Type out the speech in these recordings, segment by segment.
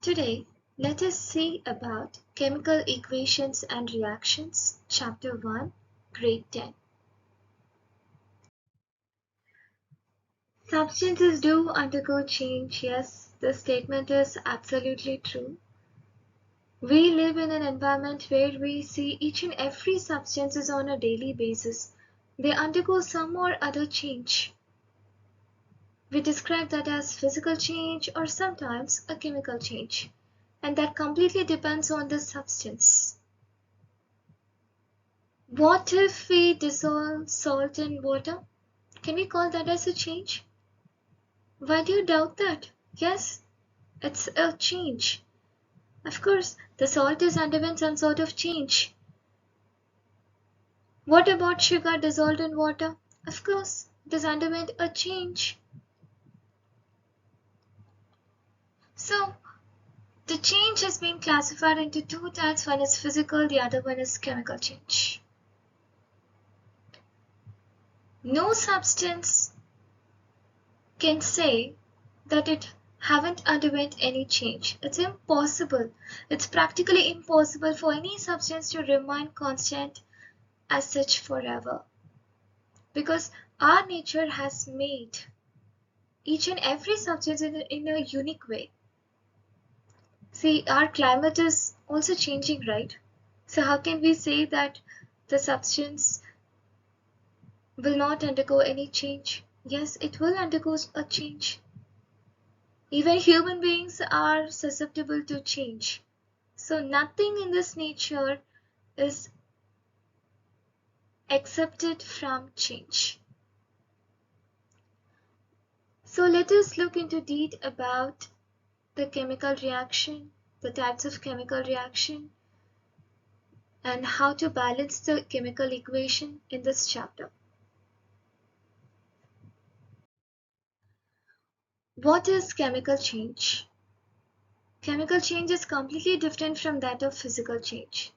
Today, let us see about chemical equations and reactions, Chapter 1, Grade 10. Substances do undergo change. Yes, the statement is absolutely true. We live in an environment where we see each and every substances on a daily basis. They undergo some or other change. We describe that as physical change or sometimes a chemical change, and that completely depends on the substance. What if we dissolve salt in water? Can we call that as a change? Why do you doubt that? Yes, it's a change. Of course, the salt is underwent some sort of change. What about sugar dissolved in water? Of course, it has underwent a change. So, the change has been classified into two types. One is physical, the other one is chemical change. No substance can say that it haven't underwent any change. It's impossible. It's practically impossible for any substance to remain constant as such forever. Because our nature has made each and every substance in a unique way. See, our climate is also changing, right? So how can we say that the substance will not undergo any change? Yes, it will undergo a change. Even human beings are susceptible to change. So nothing in this nature is accepted from change. So let us look into detail about the chemical reaction, the types of chemical reaction, and how to balance the chemical equation in this chapter. What is chemical change? Chemical change is completely different from that of physical change.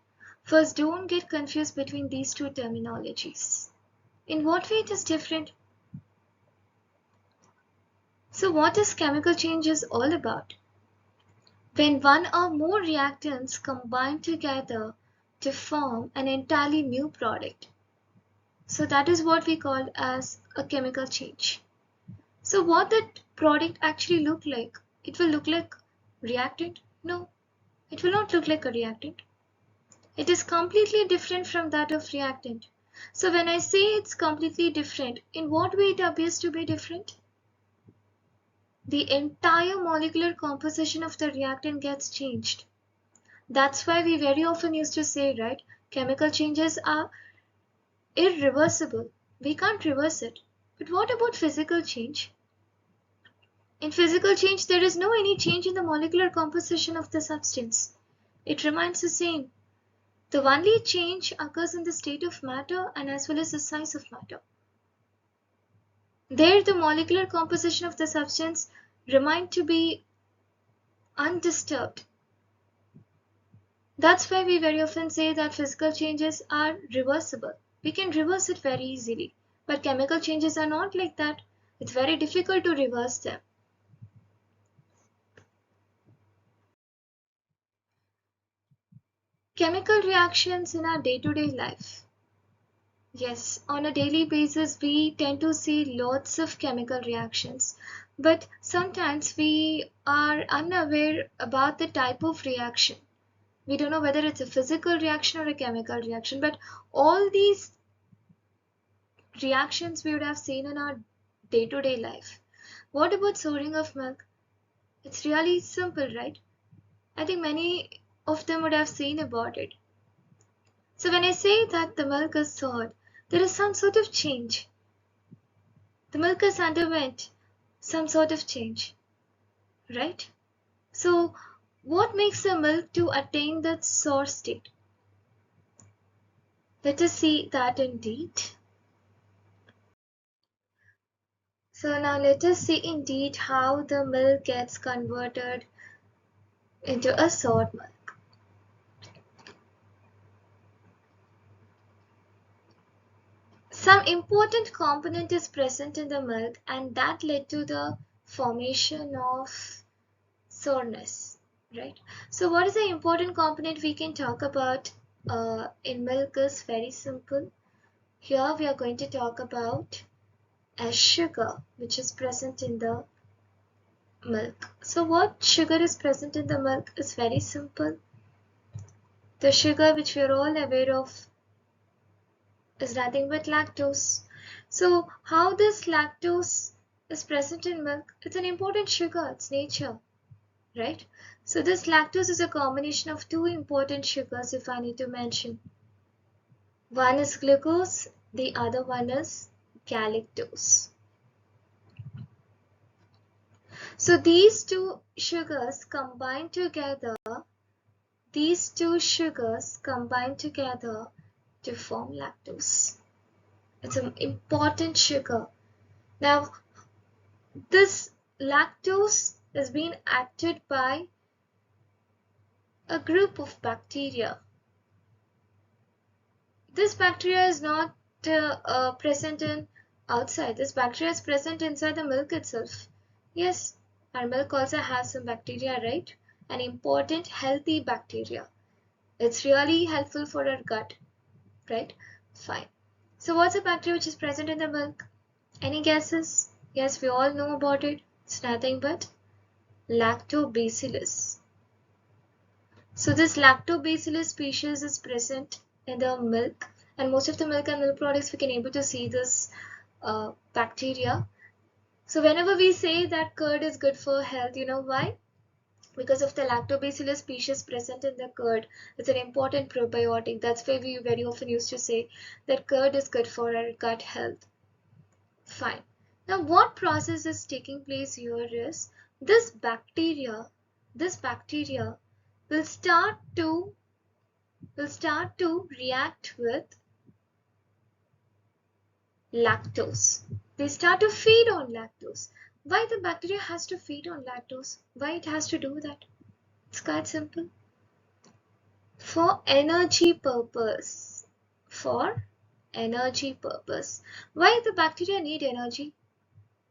First, don't get confused between these two terminologies. In what way it is different? So what is chemical change is all about? When one or more reactants combine together to form an entirely new product. So that is what we call as a chemical change. So what that product actually look like? It will look like reactant? No, it will not look like a reactant. It is completely different from that of reactant. So when I say it's completely different, in what way it appears to be different? The entire molecular composition of the reactant gets changed. That's why we very often used to say, right, chemical changes are irreversible. We can't reverse it. But what about physical change? In physical change, there is no any change in the molecular composition of the substance. It remains the same. The only change occurs in the state of matter and as well as the size of matter. There, the molecular composition of the substance remains to be undisturbed. That's why we very often say that physical changes are reversible. We can reverse it very easily. But chemical changes are not like that. It's very difficult to reverse them. Chemical reactions in our day-to-day life. Yes, on a daily basis, we tend to see lots of chemical reactions. But sometimes we are unaware about the type of reaction. We don't know whether it's a physical reaction or a chemical reaction. But all these reactions we would have seen in our day-to-day life. What about souring of milk? It's really simple, right? I think many of them would have seen about it. So when I say that the milk is soured, there is some sort of change. The milk has underwent some sort of change, right? So what makes the milk to attain that sour state? Let us see that indeed. So now let us see indeed how the milk gets converted into a soured milk. Some important component is present in the milk and that led to the formation of sourness. right? So what is the important component we can talk about in milk is very simple. Here we are going to talk about as sugar, which is present in the milk. So what sugar is present in the milk is very simple. The sugar which we are all aware of is nothing but lactose. So how this lactose is present in milk? It's an important sugar, it's nature, right? So this lactose is a combination of two important sugars if I need to mention. One is glucose, the other one is galactose. So these two sugars combine together to form lactose. It's an important sugar. Now, this lactose is being acted by a group of bacteria. This bacteria is not present in outside. This bacteria is present inside the milk itself. Yes, our milk also has some bacteria, right? An important healthy bacteria. It's really helpful for our gut, right? Fine. So what's the bacteria which is present in the milk? Any guesses? Yes, we all know about it. It's nothing but Lactobacillus. So this Lactobacillus species is present in the milk, and most of the milk and milk products we can able to see this bacteria. So whenever we say that curd is good for health, you know why? Because of the Lactobacillus species present in the curd. It's an important probiotic. That's why we very often used to say that curd is good for our gut health. Fine. Now what process is taking place here is this bacteria will start to react with lactose. They start to feed on lactose. Why the bacteria has to feed on lactose? Why it has to do that? It's quite simple. For energy purpose. For energy purpose. Why the bacteria need energy?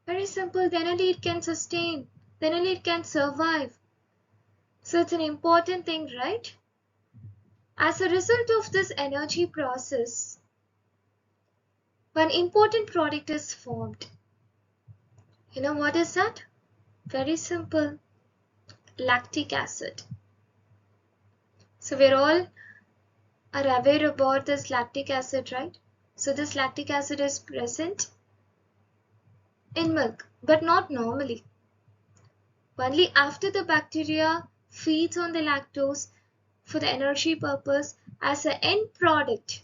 Very simple. Then only it can sustain. Then only it can survive. So it's an important thing, right? As a result of this energy process, one important product is formed. You know what is that? Very simple. Lactic acid. So we're all are aware about this lactic acid, right? So this lactic acid is present in milk, but not normally. Only after the bacteria feeds on the lactose for the energy purpose, as an end product,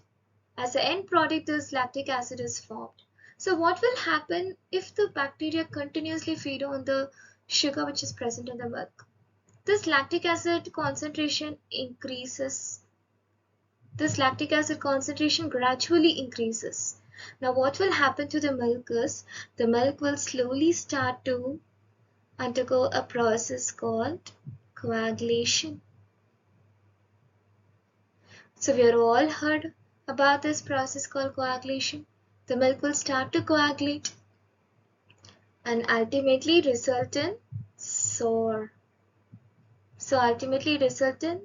this lactic acid is formed. So what will happen if the bacteria continuously feed on the sugar which is present in the milk? This lactic acid concentration increases. This lactic acid concentration gradually increases. Now what will happen to the milk is the milk will slowly start to undergo a process called coagulation. So we are all heard about this process called coagulation. The milk will start to coagulate and ultimately result in sour. So ultimately result in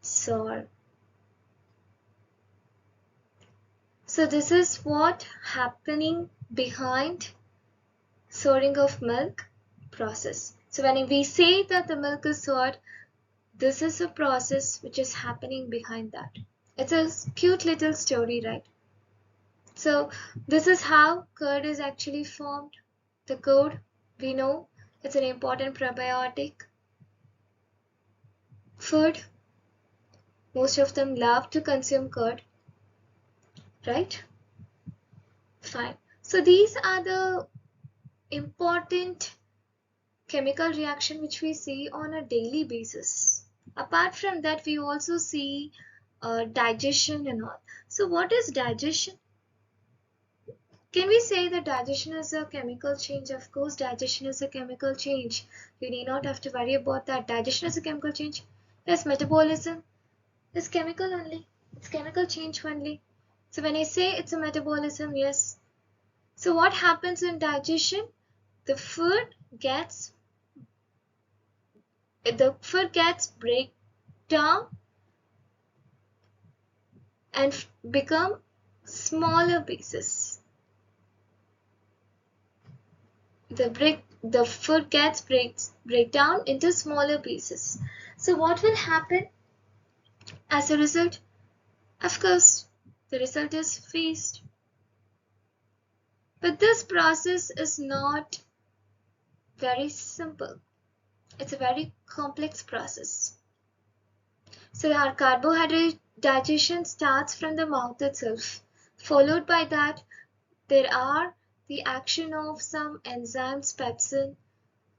sour. So this is what happening behind souring of milk process. So when we say that the milk is soured, this is a process which is happening behind that. It's a cute little story, right? So this is how curd is actually formed. The curd, we know it's an important probiotic food. Most of them love to consume curd, right? Fine. So these are the important chemical reaction which we see on a daily basis. Apart from that, we also see digestion and all. So what is digestion? Can we say that digestion is a chemical change? Of course, digestion is a chemical change. You need not have to worry about that. Digestion is a chemical change. Yes, metabolism is chemical only. It's chemical change only. So when I say it's a metabolism, yes. So what happens in digestion? The food gets the food gets break down and become smaller pieces. The food gets break down into smaller pieces. So what will happen as a result? Of course, the result is feast. But this process is not very simple. It's a very complex process. So our carbohydrate digestion starts from the mouth itself. Followed by that, there are the action of some enzymes, pepsin,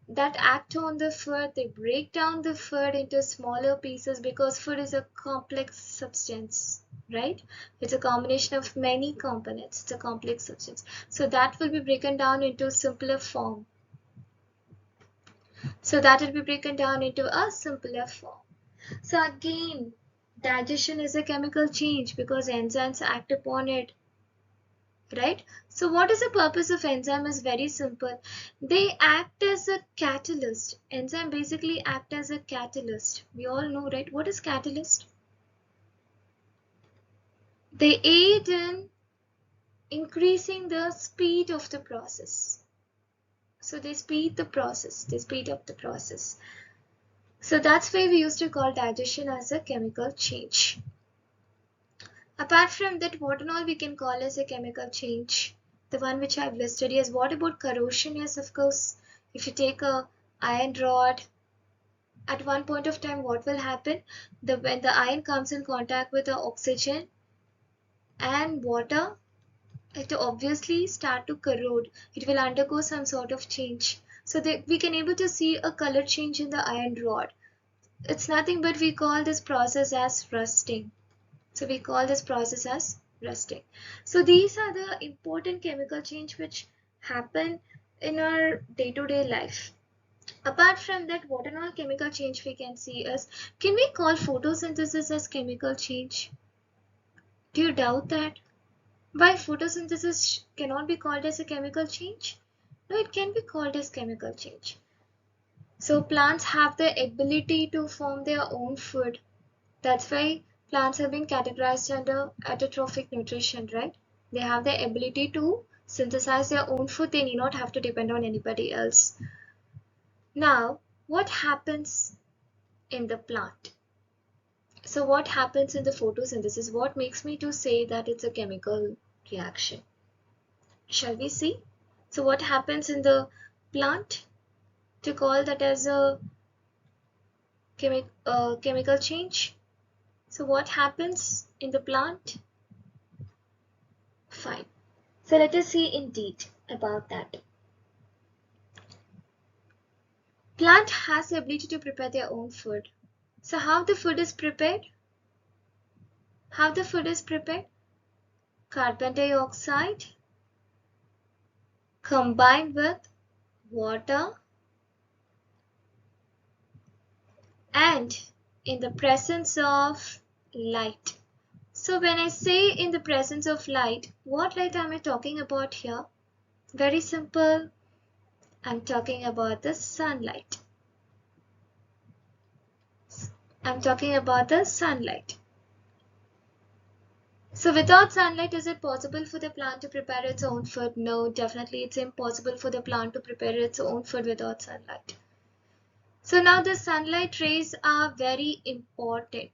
that act on the food. They break down the food into smaller pieces because food is a complex substance, right? It's a combination of many components. It's a complex substance. So that will be broken down into simpler form. So that will be broken down into a simpler form. So again, digestion is a chemical change because enzymes act upon it, right? So what is the purpose of enzyme is very simple. They act as a catalyst. Enzyme basically act as a catalyst. We all know, right? What is catalyst? They aid in increasing the speed of the process. So they speed the process. They speed up the process. So that's why we used to call digestion as a chemical change. Apart from that, what and all we can call as a chemical change? The one which I've listed is what about corrosion? Yes, of course. If you take a iron rod, at one point of time, what will happen? When the iron comes in contact with the oxygen and water, it will obviously start to corrode. It will undergo some sort of change. So that we can able to see a color change in the iron rod. It's nothing but we call this process as rusting. So we call this process as rusting. So these are the important chemical change which happen in our day-to-day life. Apart from that, what and all chemical change we can see is, can we call photosynthesis as chemical change? Do you doubt that? Why photosynthesis cannot be called as a chemical change? No, it can be called as chemical change. So plants have the ability to form their own food. That's why plants have been categorized under autotrophic nutrition, right? They have the ability to synthesize their own food. They need not have to depend on anybody else. Now, what happens in the plant? So what happens in the photosynthesis? What makes me to say that it's a chemical reaction? Shall we see? So what happens in the plant to call that as a chemical change? So what happens in the plant? Fine. So let us see in detail about that. Plant has the ability to prepare their own food. So how the food is prepared? How the food is prepared? Carbon dioxide combined with water and in the presence of light. So when I say in the presence of light, what light am I talking about here? Very simple. I'm talking about the sunlight. I'm talking about the sunlight. So without sunlight, is it possible for the plant to prepare its own food? No, definitely it's impossible for the plant to prepare its own food without sunlight. So now the sunlight rays are very important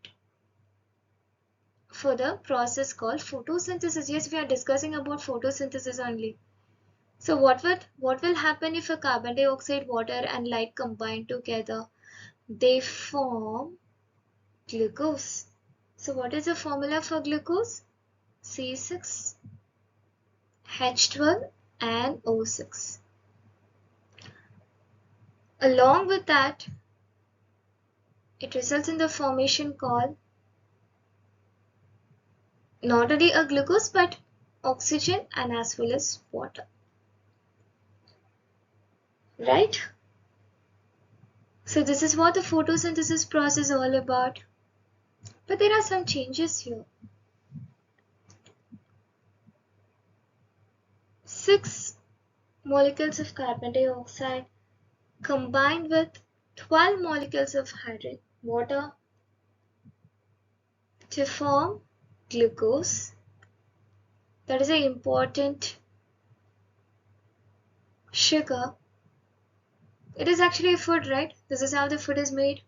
for the process called photosynthesis. Yes, we are discussing about photosynthesis only. So what will happen if a carbon dioxide, water and light combine together? They form glucose. So what is the formula for glucose? C6, H12 and O6. Along with that, it results in the formation called not only a glucose but oxygen and as well as water. Right? So this is what the photosynthesis process is all about. But there are some changes here. 6 molecules of carbon dioxide combined with 12 molecules of water to form glucose. That is an important sugar. It is actually a food, right? This is how the food is made.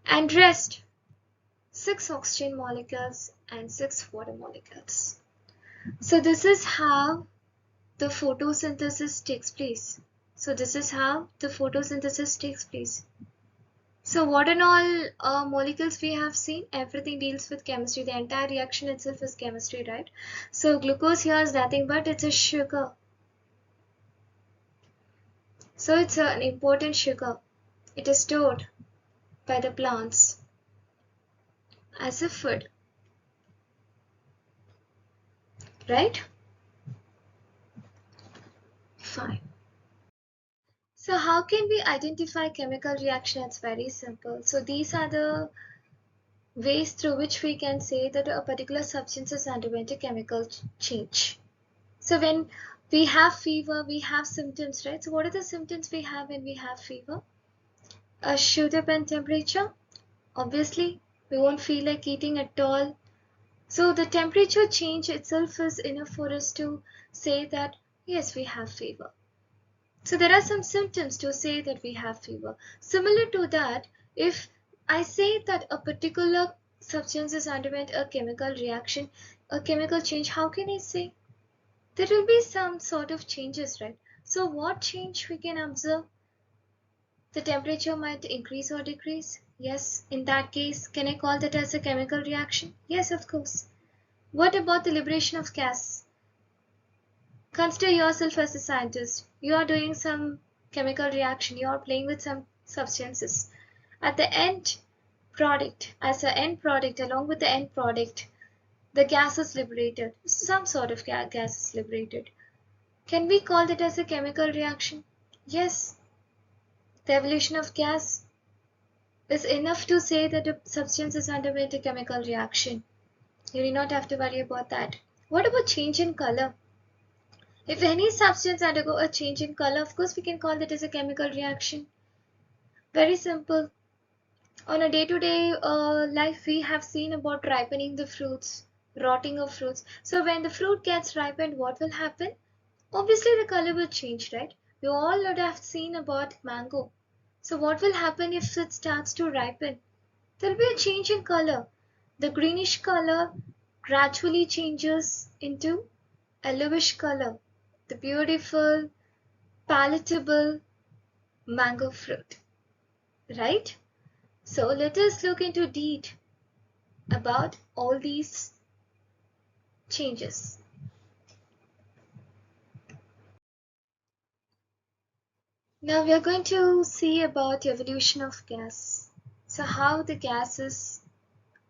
And rest 6 oxygen molecules and 6 water molecules. So this is how the photosynthesis takes place. So what and all molecules we have seen, everything deals with chemistry. The entire reaction itself is chemistry, right? So glucose here is nothing but it's a sugar. So it's an important sugar. It is stored by the plants as a food, right? Fine. So how can we identify chemical reaction? It's very simple. So these are the ways through which we can say that a particular substance has underwent a chemical change. So when we have fever, we have symptoms, right? So what are the symptoms we have when we have fever? A shoot up in temperature. Obviously, we won't feel like eating at all. So the temperature change itself is enough for us to say that yes, we have fever. So there are some symptoms to say that we have fever. Similar to that, if I say that a particular substance has underwent a chemical reaction, a chemical change, how can I say? There will be some sort of changes, right? So what change we can observe? The temperature might increase or decrease. Yes, in that case, can I call that as a chemical reaction? Yes, of course. What about the liberation of gas? Consider yourself as a scientist. You are doing some chemical reaction. You are playing with some substances. At the end product, as an end product, along with the end product, the gas is liberated. Some sort of gas is liberated. Can we call that as a chemical reaction? Yes. The evolution of gas is enough to say that a substance is underwent a chemical reaction. You need not have to worry about that. What about change in color? If any substance undergo a change in color, of course we can call that as a chemical reaction. Very simple. On a day-to-day life, we have seen about ripening the fruits, rotting of fruits. So when the fruit gets ripened, what will happen? Obviously the color will change, right? We all would have seen about mango. So what will happen if it starts to ripen? There will be a change in color. The greenish color gradually changes into yellowish color. The beautiful, palatable mango fruit, right? So let us look into detail about all these changes. Now we are going to see about evolution of gas. So how the gas is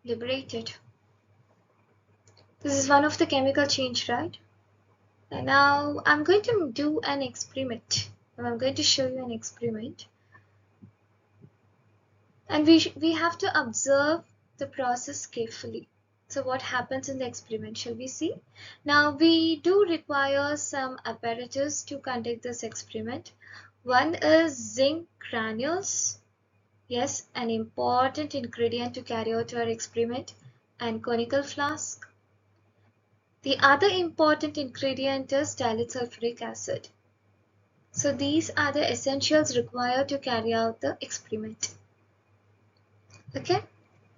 liberated. This is one of the chemical change, right? And now I'm going to do an experiment. I'm going to show you an experiment. And we have to observe the process carefully. So what happens in the experiment shall we see? Now we do require some apparatus to conduct this experiment. One is zinc granules. Yes, an important ingredient to carry out our experiment, and conical flask. The other important ingredient is dilute sulfuric acid. So these are the essentials required to carry out the experiment. Okay,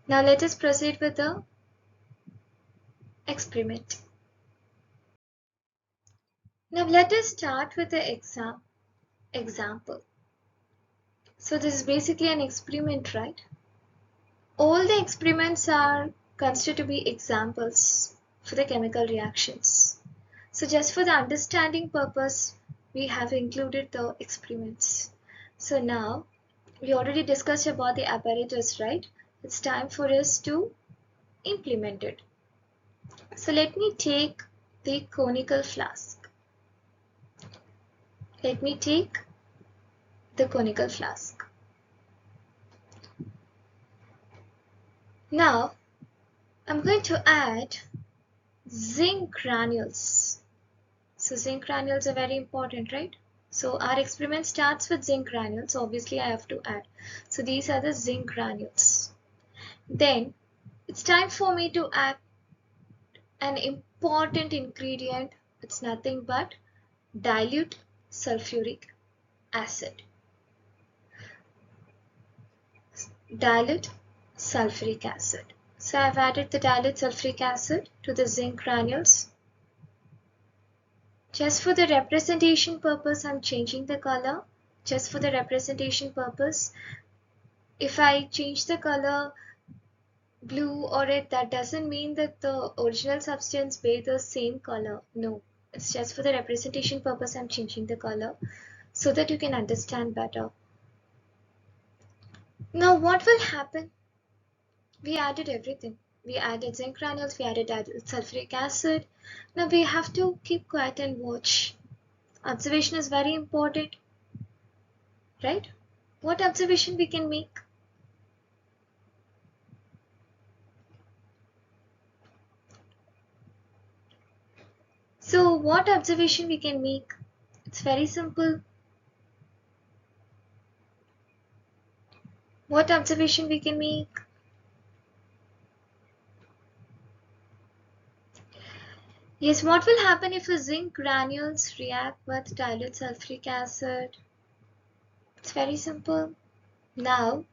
now let us proceed with the experiment. Now let us start with the example. So this is basically an experiment, right? All the experiments are considered to be examples for the chemical reactions. So just for the understanding purpose, we have included the experiments. So now we already discussed about the apparatus, right? It's time for us to implement it. So let me take the conical flask. Let me take the conical flask. Now I'm going to add zinc granules. So zinc granules are very important, right? So our experiment starts with zinc granules. Obviously I have to add. So these are the zinc granules. Then it's time for me to add an important ingredient. It's nothing but dilute sulfuric acid. Dilute sulfuric acid. So I've added the dilute sulfuric acid to the zinc granules. Just for the representation purpose, I'm changing the color. Just for the representation purpose. If I change the color blue or red, that doesn't mean that the original substance bears the same color. No, it's just for the representation purpose I'm changing the color so that you can understand better. Now what will happen? We added everything. We added zinc granules, we added sulfuric acid. Now we have to keep quiet and watch. Observation is very important, right? What observation we can make? So what observation we can make? It's very simple. What observation we can make? Yes, what will happen if the zinc granules react with dilute sulfuric acid? It's very simple. Now,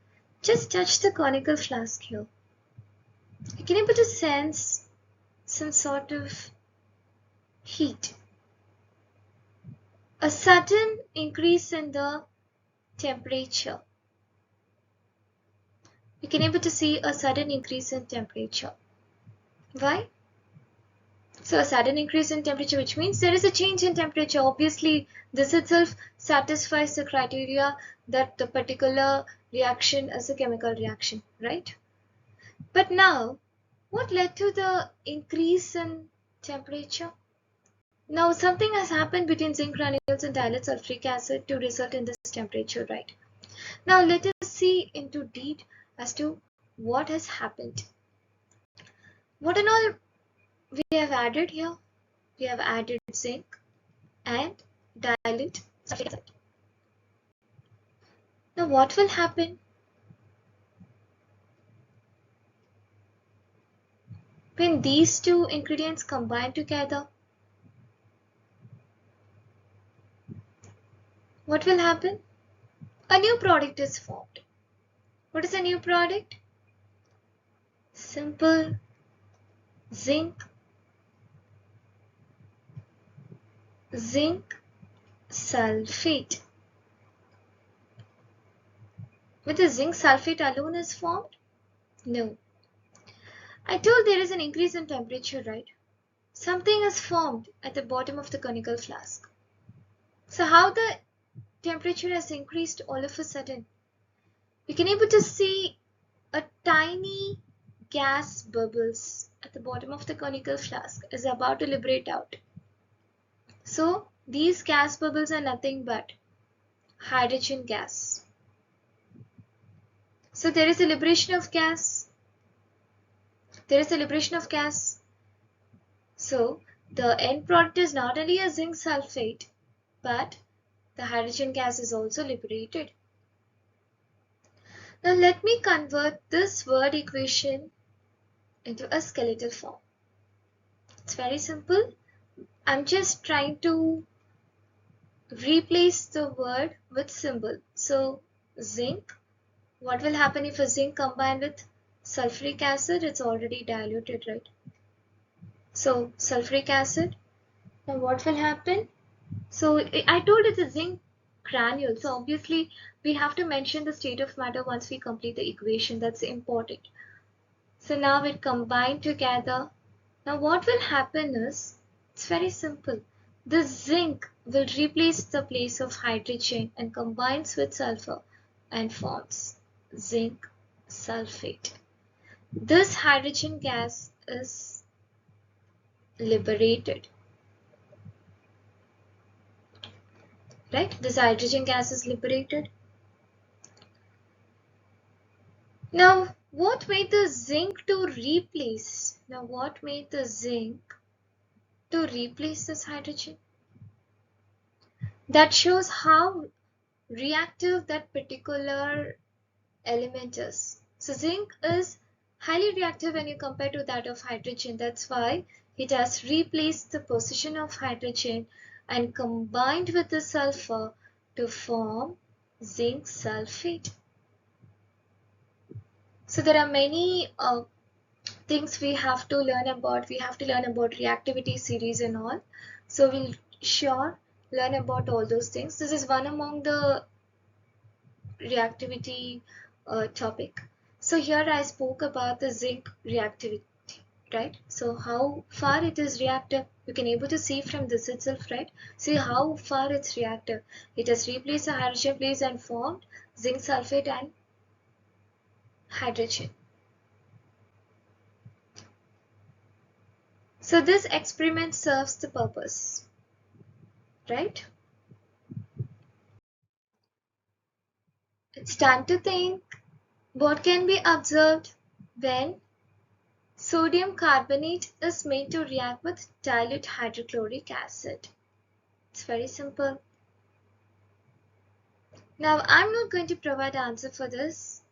just touch the conical flask here. You can able to sense some sort of heat. A sudden increase in the temperature. You can able to see a sudden increase in temperature. Why? So a sudden increase in temperature, which means there is a change in temperature. Obviously, this itself satisfies the criteria that the particular reaction is a chemical reaction, right? But now, what led to the increase in temperature? Now, something has happened between zinc granules and dilute sulfuric acid to result in this temperature, right? Now, let us see into deep as to what has happened. What and all we have added here? We have added zinc and dilute sulfuric acid. Now what will happen? When these two ingredients combine together, what will happen? A new product is formed. What is a new product? Simple zinc sulfate. With the zinc sulfate alone is formed? No. I told there is an increase in temperature, right? Something is formed at the bottom of the conical flask. So how the temperature has increased all of a sudden? You can able to see a tiny gas bubbles at the bottom of the conical flask is about to liberate out. So these gas bubbles are nothing but hydrogen gas. So there is a liberation of gas. There is a liberation of gas. So the end product is not only a zinc sulfate, but the hydrogen gas is also liberated. Now let me convert this word equation into a skeletal form. It's very simple. I'm just trying to replace the word with symbol. So zinc, what will happen if a zinc combined with sulfuric acid? It's already diluted, right? So sulfuric acid. Now what will happen? So I told it's a zinc granule. So obviously we have to mention the state of matter once we complete the equation. That's important. So now it combined together. Now what will happen is, it's very simple. The zinc will replace the place of hydrogen and combines with sulfur and forms zinc sulfate. This hydrogen gas is liberated. Right? This hydrogen gas is liberated. Now, what made the zinc to replace? Now, what made the zinc to replace this hydrogen? That shows how reactive that particular element is. So zinc is highly reactive when you compare to that of hydrogen. That's why it has replaced the position of hydrogen and combined with the sulfur to form zinc sulfate. So there are many things we have to learn about. We have to learn about reactivity series and all. So we'll sure learn about all those things. This is one among the reactivity topic. So here I spoke about the zinc reactivity, right? So how far it is reactive, you can able to see from this itself, right? See how far it's reactive. It has replaced the hydrogen base and formed zinc sulfate and hydrogen. So this experiment serves the purpose, right? It's time to think what can be observed when sodium carbonate is made to react with dilute hydrochloric acid. It's very simple. Now I'm not going to provide answer for this.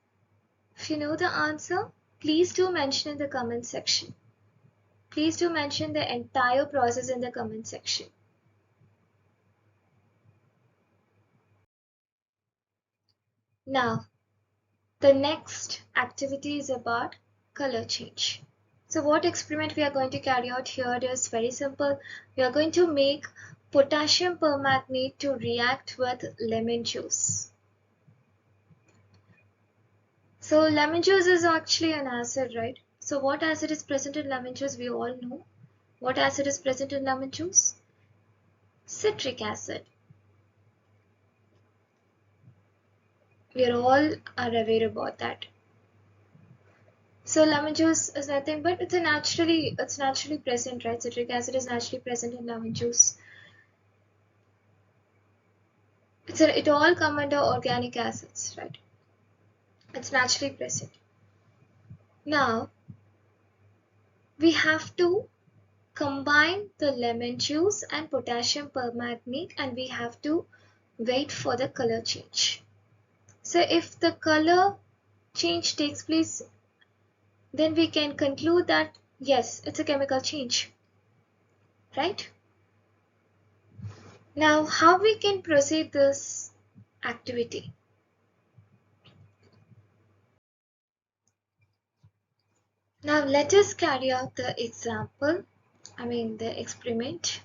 If you know the answer, please do mention in the comment section. Please do mention the entire process in the comment section. Now, the next activity is about color change. So what experiment we are going to carry out here is very simple. We are going to make potassium permanganate to react with lemon juice. So lemon juice is actually an acid, right? So what acid is present in lemon juice? We all know. What acid is present in lemon juice? Citric acid. We all are aware about that. So lemon juice is nothing but it's naturally present, right? Citric acid is naturally present in lemon juice. It all come under organic acids, right? It's naturally present. Now we have to combine the lemon juice and potassium permanganate and we have to wait for the color change. So if the color change takes place, then we can conclude that yes, it's a chemical change, right? Now how we can proceed this activity? Now let us carry out the experiment.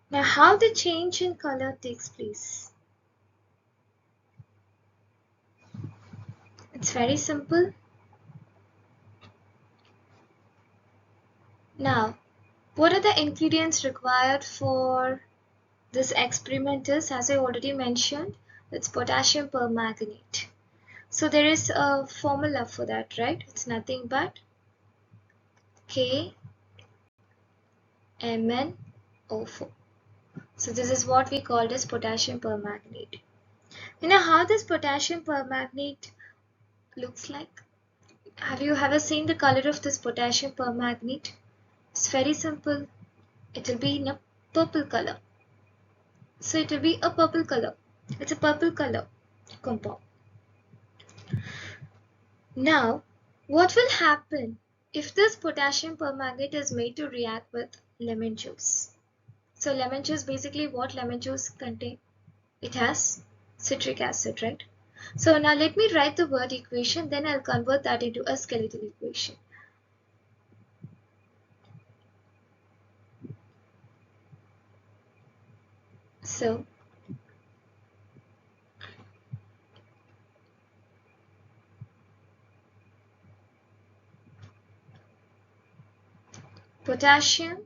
Now how the change in color takes place? It's very simple. Now, what are the ingredients required for this experiment is, as I already mentioned, it's potassium permanganate. So there is a formula for that, right? It's nothing but KMnO4. So this is what we called as potassium permanganate. You know how this potassium permanganate looks like? Have you ever seen the color of this potassium permanganate? It's very simple. It will be in a purple color. So it will be a purple color. It's a purple color compound. Now, what will happen if this potassium permanganate is made to react with lemon juice? So lemon juice, basically what lemon juice contains? It has citric acid, right? So now let me write the word equation, then I'll convert that into a skeletal equation. So potassium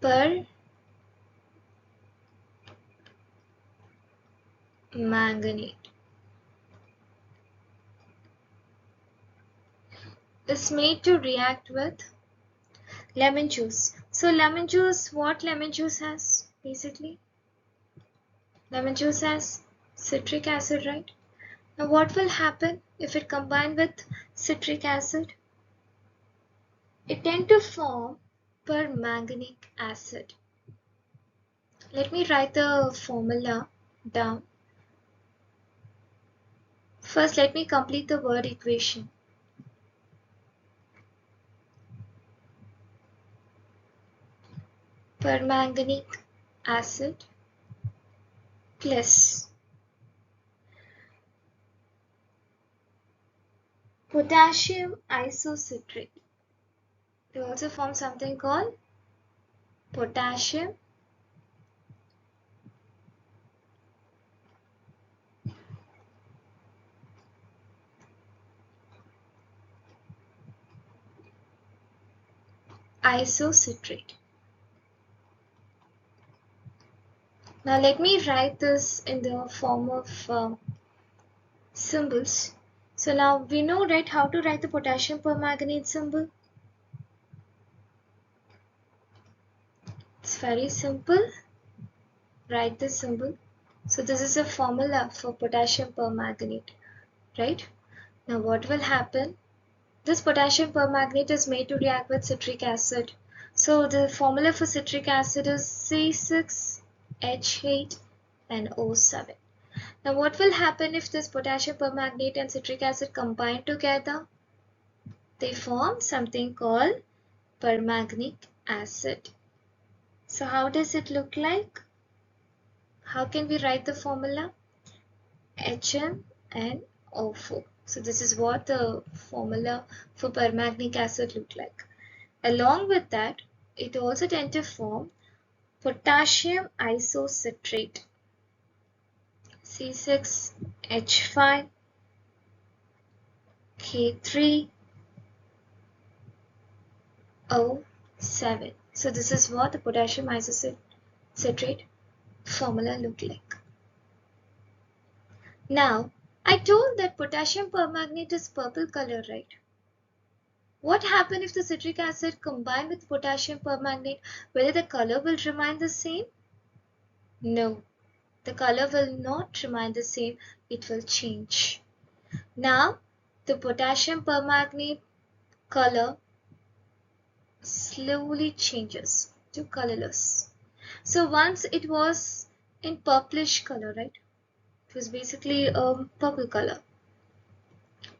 permanganate is made to react with lemon juice. So lemon juice, what lemon juice has basically? Lemon juice has citric acid, right? Now what will happen if it combine with citric acid? it tend to form permanganic acid. Let me write the formula down. First, let me complete the word equation. Permanganic acid plus potassium isocitrate. They also form something called potassium isocitrate. Now let me write this in the form of symbols. So now we know, right, how to write the potassium permanganate symbol. It's very simple. Write the symbol. So this is a formula for potassium permanganate, right? Now what will happen? This potassium permanganate is made to react with citric acid. So the formula for citric acid is C6H8NO7. Now what will happen if this potassium permanganate and citric acid combine together? They form something called permanganic acid. So how does it look like? How can we write the formula? HMnO4. So this is what the formula for permanganic acid look like. Along with that, it also tends to form potassium isocitrate, C6H5K3O7. So this is what the potassium isocitrate formula look like. Now, I told that potassium permanganate is purple color, right? What happens if the citric acid combined with potassium permanganate? Whether the color will remain the same? No, the color will not remain the same, it will change. Now, the potassium permanganate color slowly changes to colorless. So once it was in purplish color, right? It was basically a purple color.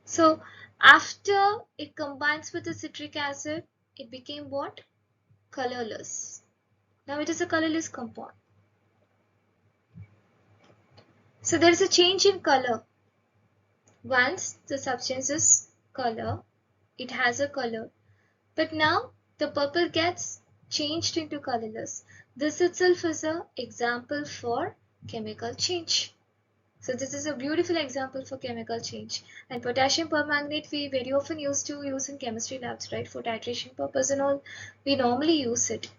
So after it combines with the citric acid, it became what? Colorless. Now it is a colorless compound. So there is a change in color. Once the substance is color, it has a color. But now the purple gets changed into colorless. This itself is an example for chemical change. So this is a beautiful example for chemical change. And potassium permanganate we very often used to use in chemistry labs, right? For titration purpose and all, we normally use it.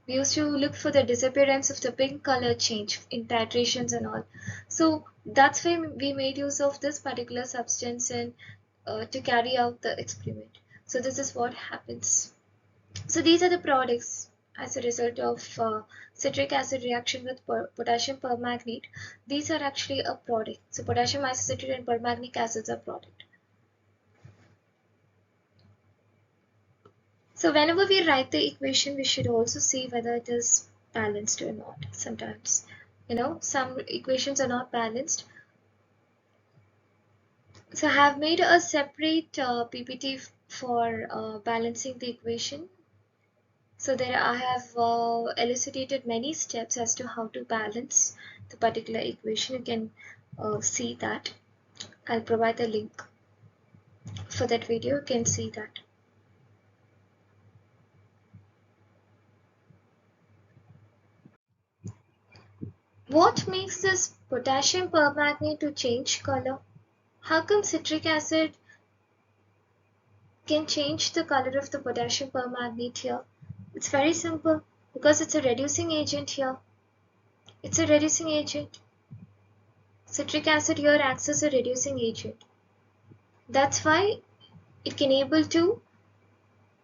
We used to look for the disappearance of the pink color change in titrations and all. So that's why we made use of this particular substance and to carry out the experiment. So this is what happens. So these are the products as a result of citric acid reaction with potassium permanganate. These are actually a product. So potassium isocitrate and permanganic acids are product. So whenever we write the equation, we should also see whether it is balanced or not. Sometimes, some equations are not balanced. So I have made a separate PPT for balancing the equation. So there I have elucidated many steps as to how to balance the particular equation. You can see that. I'll provide the link for that video. You can see that. What makes this potassium permanganate to change color? How come citric acid can change the color of the potassium permanganate here? It's very simple, because it's a reducing agent here. It's a reducing agent. Citric acid here acts as a reducing agent. That's why it can able to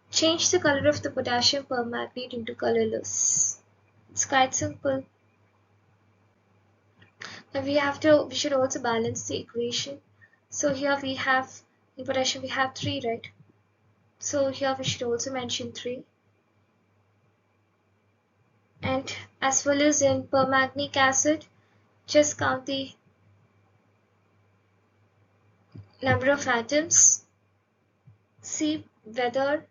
change the color of the potassium permanganate into colorless. It's quite simple. Now we should also balance the equation. So here we have, in potassium we have 3, right? So here we should also mention 3. And as well as in permanganic acid, just count the number of atoms, see whether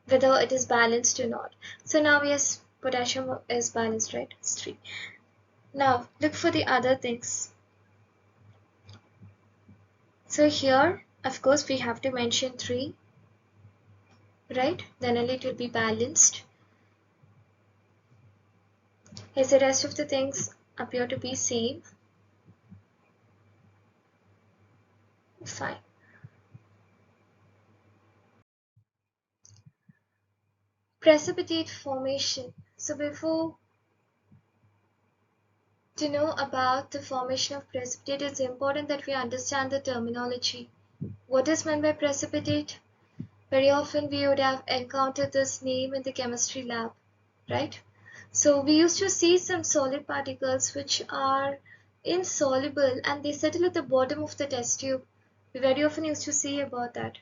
it is balanced or not. So now yes, potassium is balanced, right? It's 3. Now look for the other things. So here, of course, we have to mention 3, right? Then only it will be balanced. As the rest of the things appear to be same. Fine. Precipitate formation. So before to know about the formation of precipitate, it's important that we understand the terminology. What is meant by precipitate? Very often we would have encountered this name in the chemistry lab, right? So we used to see some solid particles which are insoluble and they settle at the bottom of the test tube. We very often used to see about that,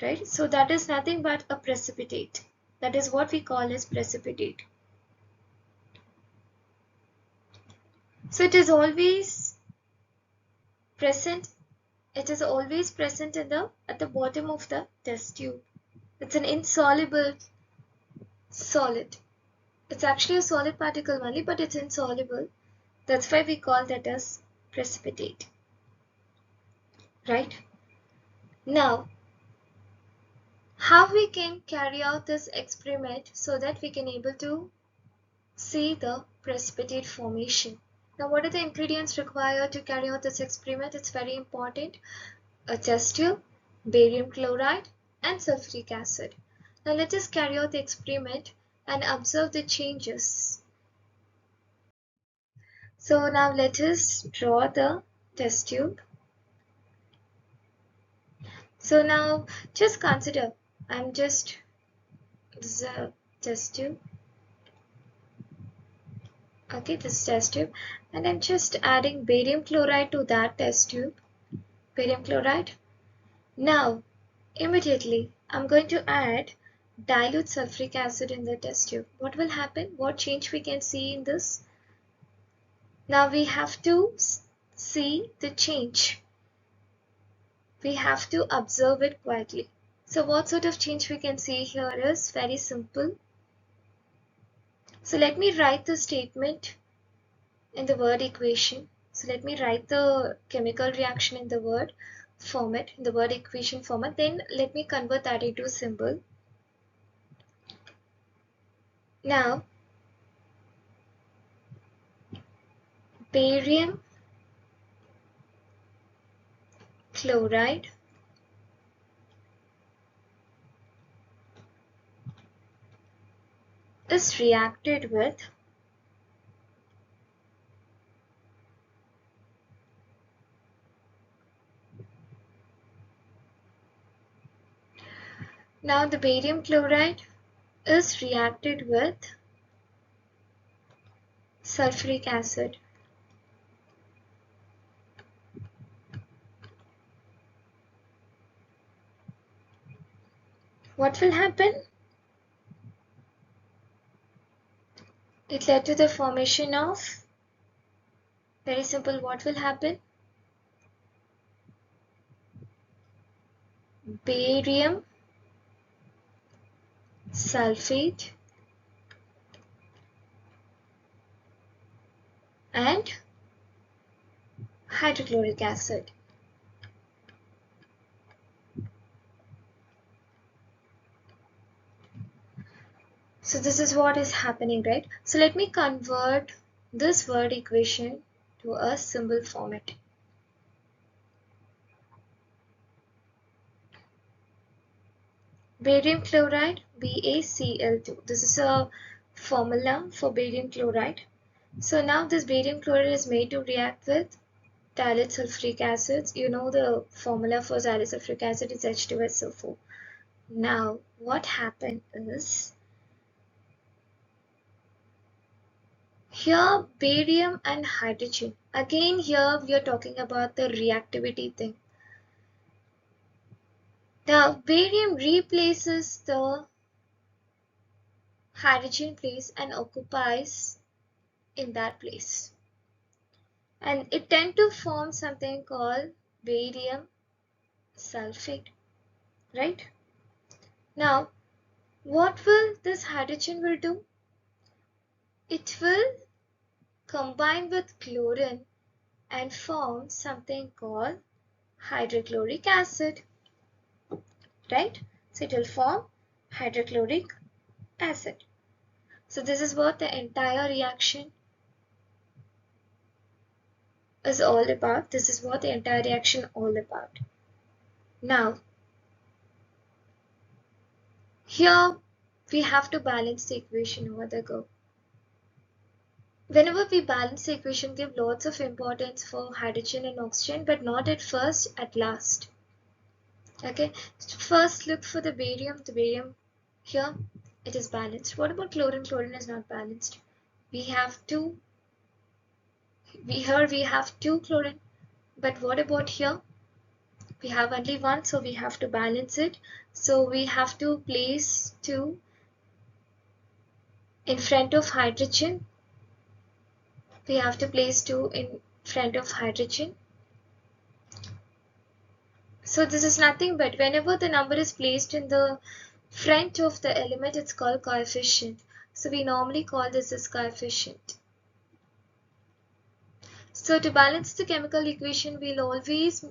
right? So that is nothing but a precipitate. That is what we call as precipitate. So it is always present. It is always present at the bottom of the test tube. It's an insoluble solid. It's actually a solid particle only, but it's insoluble. That's why we call that as precipitate. Right? Now, how we can carry out this experiment so that we can able to see the precipitate formation. Now, what are the ingredients required to carry out this experiment? It's very important. A test tube, barium chloride, and sulfuric acid. Now, let us carry out the experiment and observe the changes. So now let us draw the test tube. So now just consider, this is a test tube. Okay, this test tube, and I'm just adding barium chloride to that test tube. Barium chloride. Now, immediately, I'm going to add dilute sulfuric acid in the test tube. What will happen? What change we can see in this? Now we have to see the change. We have to observe it quietly. So what sort of change we can see here is very simple. So let me write the statement in the word equation. So let me write the chemical reaction in the word format, in the word equation format. Then let me convert that into a symbol. Now, barium chloride is reacted with now the barium chloride is reacted with sulfuric acid. What will happen? It led to the formation of, very simple, what will happen? Barium sulfate and hydrochloric acid. So this is what is happening, right? So let me convert this word equation to a symbol format. Barium chloride, BaCl2. This is a formula for barium chloride. So now this barium chloride is made to react with dilute sulfuric acids. You know the formula for dilute sulfuric acid is H2SO4. Now what happened is, here barium and hydrogen. Again here we are talking about the reactivity thing. The barium replaces the hydrogen place and occupies in that place. And it tends to form something called barium sulfate, right? Now, what will this hydrogen will do? It will combine with chlorine and form something called hydrochloric acid, right? So it will form hydrochloric acid. So this is what the entire reaction is all about. This is what the entire reaction all about. Now, here we have to balance the equation over the go. Whenever we balance the equation, give lots of importance for hydrogen and oxygen, but not at first, at last. Okay, so first look for the barium. The barium here, it is balanced. What about chlorine? Chlorine is not balanced. We have two. Here we have two chlorine, but what about here? We have only one, so we have to balance it. So we have to place two in front of hydrogen. We have to place two in front of hydrogen. So this is nothing but whenever the number is placed in the front of the element, it's called coefficient. So we normally call this as coefficient. So to balance the chemical equation, we'll always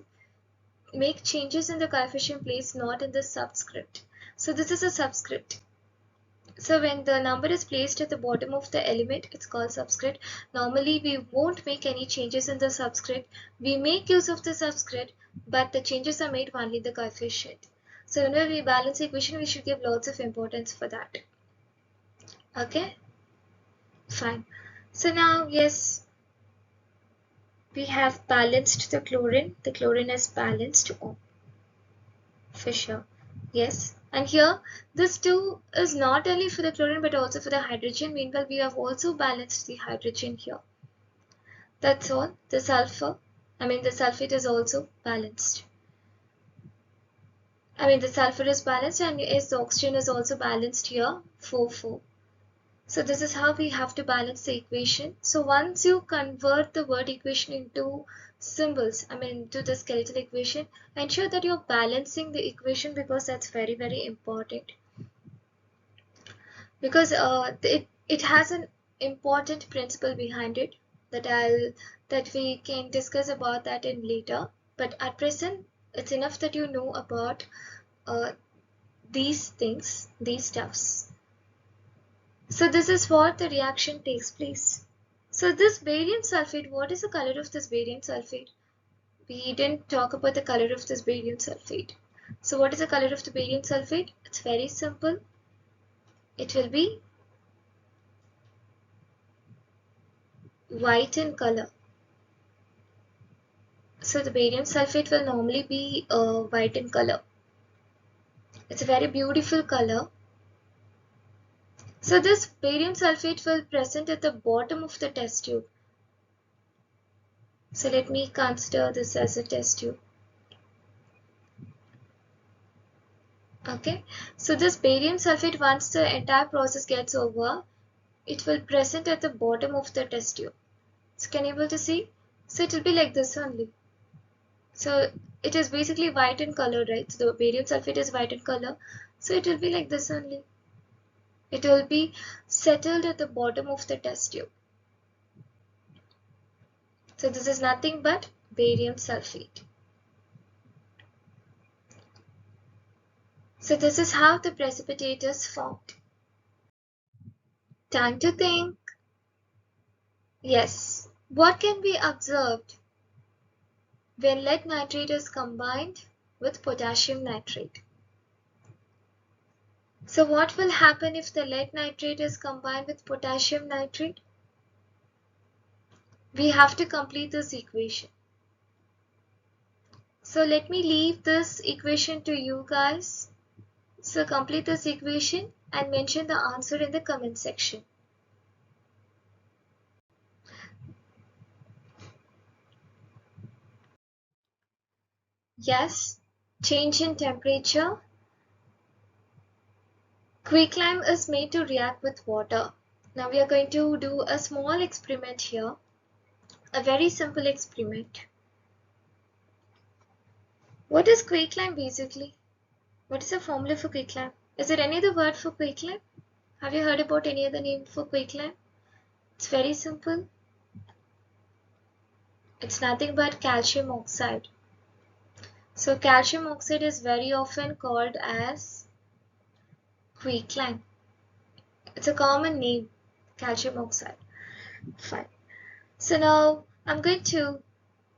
make changes in the coefficient place, not in the subscript. So this is a subscript. So when the number is placed at the bottom of the element, it's called subscript. Normally we won't make any changes in the subscript. We make use of the subscript, but the changes are made only in the coefficient. So whenever we balance the equation, we should give lots of importance for that. Okay, fine. So now, yes, we have balanced the chlorine. The chlorine is balanced. Oh, for sure. Yes. And here, this too is not only for the chlorine but also for the hydrogen. Meanwhile, we have also balanced the hydrogen here. That's all. The sulfate is also balanced. The sulfur is balanced, and yes, the oxygen is also balanced here, 4,4. So this is how we have to balance the equation. So once you convert the word equation into symbols, to the skeletal equation, ensure that you're balancing the equation, because that's very, very important. Because it has an important principle behind it that we can discuss about that in later. But at present, it's enough that you know about uh, these things, these stuffs. So this is what the reaction takes place. So this barium sulfate, what is the color of this barium sulfate? We didn't talk about the color of this barium sulfate. So what is the color of the barium sulfate? It's very simple. It will be white in color. So the barium sulfate will normally be white in color. It's a very beautiful color. So this barium sulfate will present at the bottom of the test tube. So let me consider this as a test tube. Okay, so this barium sulfate, once the entire process gets over, it will present at the bottom of the test tube. So can you able to see? So it will be like this only. So it is basically white in color, right? So the barium sulfate is white in color. So it will be like this only. It will be settled at the bottom of the test tube. So this is nothing but barium sulfate. So this is how the precipitate is formed. Time to think. Yes. What can be observed when lead nitrate is combined with potassium nitrate? So what will happen if the lead nitrate is combined with potassium nitrate? We have to complete this equation. So let me leave this equation to you guys. So complete this equation and mention the answer in the comment section. Yes, change in temperature, quicklime is made to react with water. Now we are going to do a small experiment here, a very simple experiment. What is quicklime basically? What is the formula for quicklime? Is there any other word for quicklime? Have you heard about any other name for quicklime? It's very simple. It's nothing but calcium oxide. So calcium oxide is very often called as quicklime. It's a common name, calcium oxide. Fine. So now I'm going to,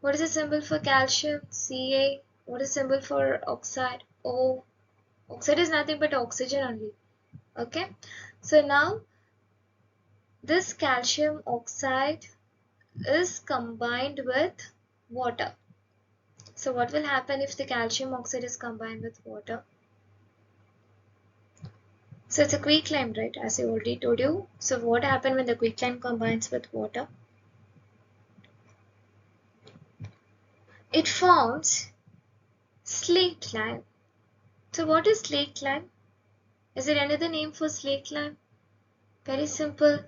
what is the symbol for calcium? Ca. What is the symbol for oxide? O. Oxide is nothing but oxygen only. Okay. So now this calcium oxide is combined with water. So what will happen if the calcium oxide is combined with water? So it's a quicklime, right? As I already told you. So what happens when the quicklime combines with water? It forms slaked lime. So what is slaked lime? Is there another name for slaked lime? Very simple.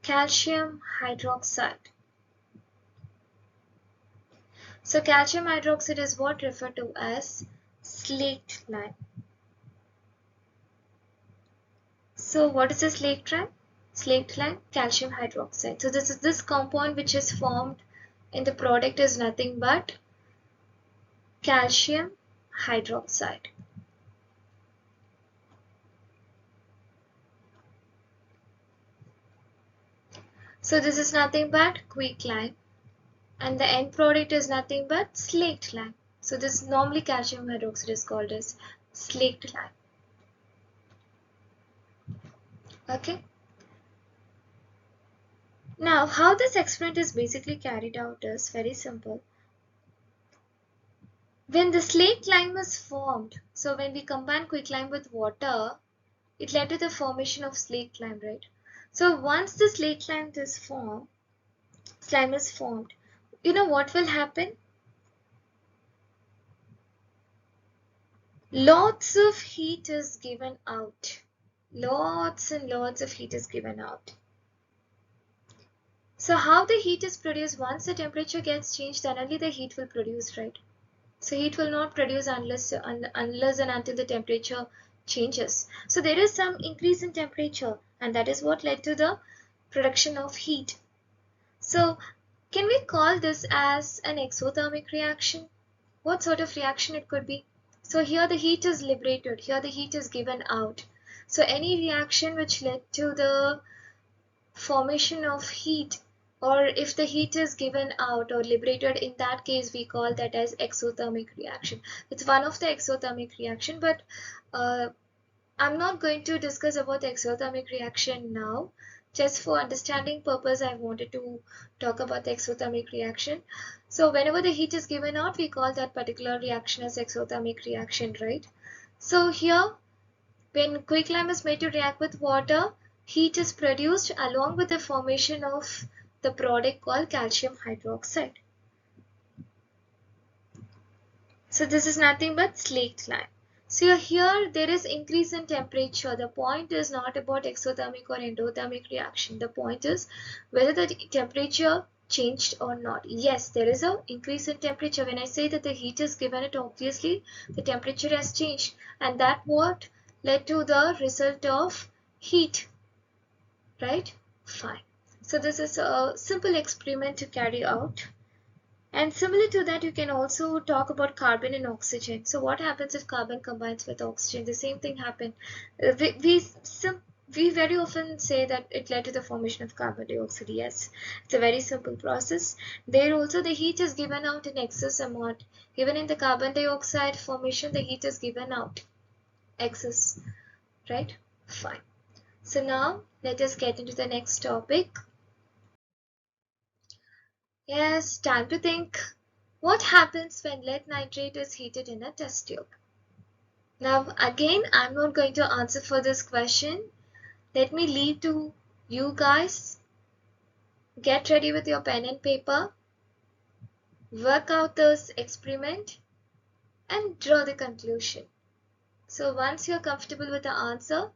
Calcium hydroxide. So calcium hydroxide is what referred to as slaked lime. So what is a slaked lime? Slaked lime, calcium hydroxide. So this compound which is formed in the product is nothing but calcium hydroxide. So this is nothing but quicklime, and the end product is nothing but slaked lime. So this normally calcium hydroxide is called as slaked lime. Okay. Now how this experiment is basically carried out is very simple. When the slaked lime is formed, so when we combine quicklime with water, it led to the formation of slaked lime, right? So once the slaked lime is formed, you know what will happen? Lots of heat is given out. Lots and lots of heat is given out. So how the heat is produced? Once the temperature gets changed, then only the heat will produce, right? So heat will not produce unless and until the temperature changes. So there is some increase in temperature, and that is what led to the production of heat. So can we call this as an exothermic reaction? What sort of reaction it could be? So here the heat is liberated, here the heat is given out. So any reaction which led to the formation of heat, or if the heat is given out or liberated, in that case we call that as exothermic reaction. It's one of the exothermic reaction, but I'm not going to discuss about the exothermic reaction now. Just for understanding purpose, I wanted to talk about the exothermic reaction. So whenever the heat is given out, we call that particular reaction as exothermic reaction, right? So here, when quicklime is made to react with water, heat is produced along with the formation of the product called calcium hydroxide. So this is nothing but slaked lime. So here there is increase in temperature. The point is not about exothermic or endothermic reaction. The point is whether the temperature changed or not. Yes, there is an increase in temperature. When I say that the heat is given it, obviously the temperature has changed, and that what led to the result of heat, right? Fine. So this is a simple experiment to carry out. And similar to that, you can also talk about carbon and oxygen. So what happens if carbon combines with oxygen? The same thing happened. We very often say that it led to the formation of carbon dioxide. Yes, it's a very simple process. There also the heat is given out in excess amount. Even in the carbon dioxide formation, the heat is given out excess, right? Fine. So now let us get into the next topic. Yes, time to think. What happens when lead nitrate is heated in a test tube? Now again, I'm not going to answer for this question. Let me leave to you guys. Get ready with your pen and paper. Work out this experiment and draw the conclusion. So once you're comfortable with the answer,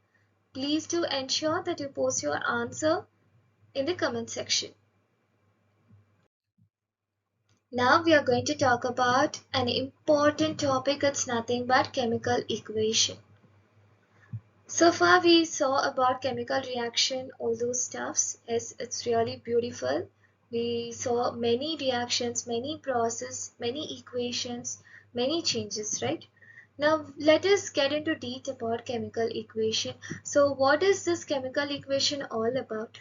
please do ensure that you post your answer in the comment section. Now we are going to talk about an important topic. It's nothing but chemical equation. So far we saw about chemical reaction, all those stuffs. Yes, it's really beautiful. We saw many reactions, many process, many equations, many changes, right? Now let us get into detail about chemical equation. So what is this chemical equation all about?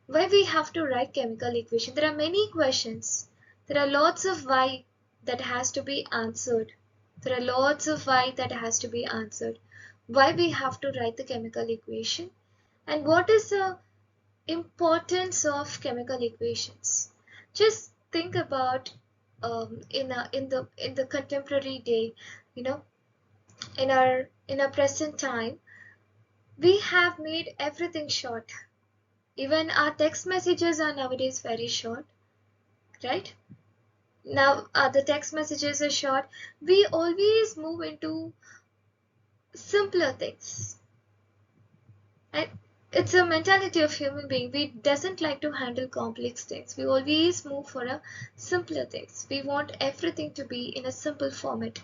Why we have to write chemical equation? There are many questions. There are lots of why that has to be answered. There are lots of why that has to be answered. Why we have to write the chemical equation, and what is the importance of chemical equations? Just think about in the contemporary day, you know, in our present time, we have made everything short. Even our text messages are nowadays very short, right? Now the text messages are short. We always move into simpler things. And it's a mentality of human being. We doesn't like to handle complex things. We always move for a simpler things. We want everything to be in a simple format.